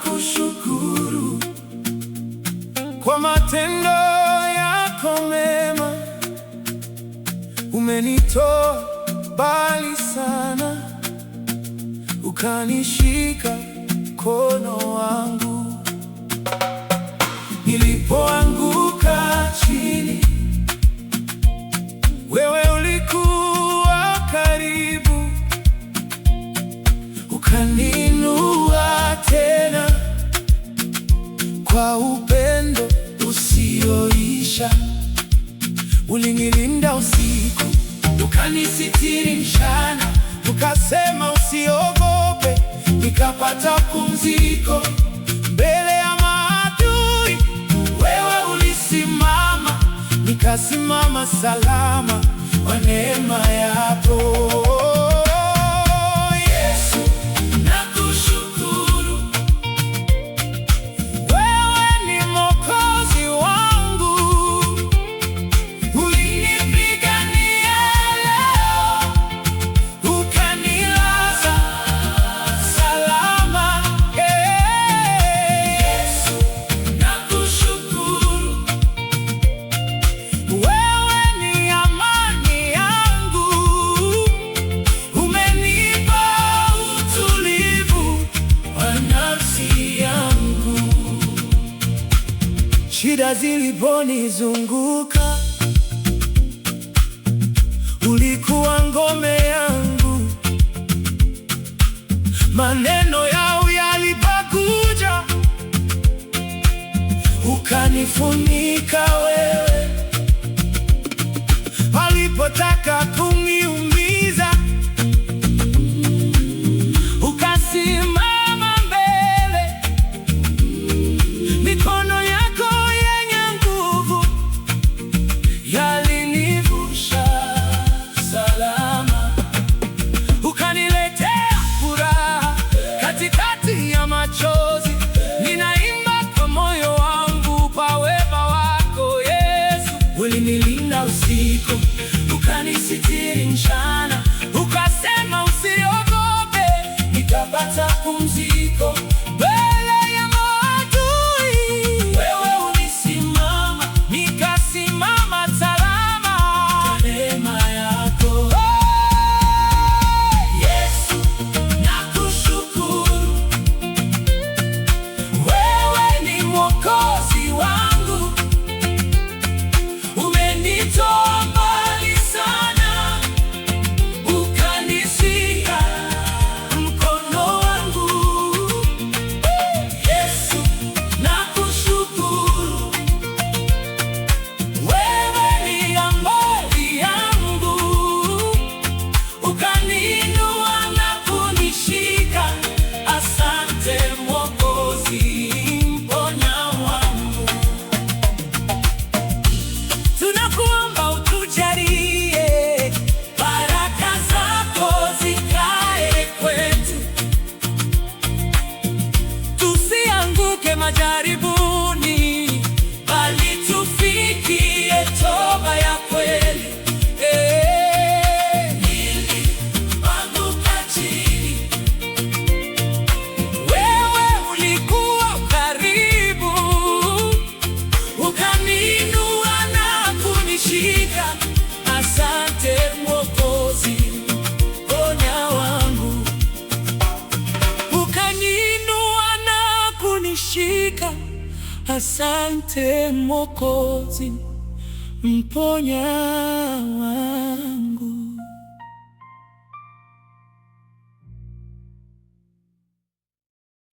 Nakushukuru kwa matendo yako mema, umenitoa mbali sana, ukanishika mkono wangu. Nilipoanguka chini, wewe ulikuwa karibu, ukaniinua tena kwa upendo usioisha. Ulinilinda usiku, ukanisitiri mchana, ukasema usiogope, nikapata pumziko mbele ya maadui. Wewe ulisimama, nikasimama salama kwa neema yako. Shida ziliponizunguka, ulikuwa ngome yangu. Maneno yao yalipokuja, ukanifunika wewe. Walipotaka kuniumiza, ukasimama mbele. Mikono yako yenye nguvu yalinivusha salama, ukaniletea furaha katikati ya machozi. Ninaimba kwa moyo wangu kwa wema wako Yesu. Ulinilinda usiku, ukanisitiri mchana, ukasema usiogope, nikapata pumziko mbele ya maadui. Wewe ulisimama, nikasimama salama kwa neema yako. Yesu, nakushukuru. Wewe ni Mwokozi wangu, umenitoa mbali sana, ukanishika mkono wangu. Yesu, nakushukuru. Wewe ni amani yangu, ukaniinua na kunishika. Asante Mwokozi, mponya wangu. Tunakuomba utujalie baraka zako zikae kwetu, tusianguke majaribuni, bali tufikie toba ya kweli. Nilipoanguka chini, wewe ulikuwa karibu, ukaniinua na kunishika. Asante Mwokozi, ponya wangu. Ukaniinua na kunishika. Asante Mwokozi, mponya wangu.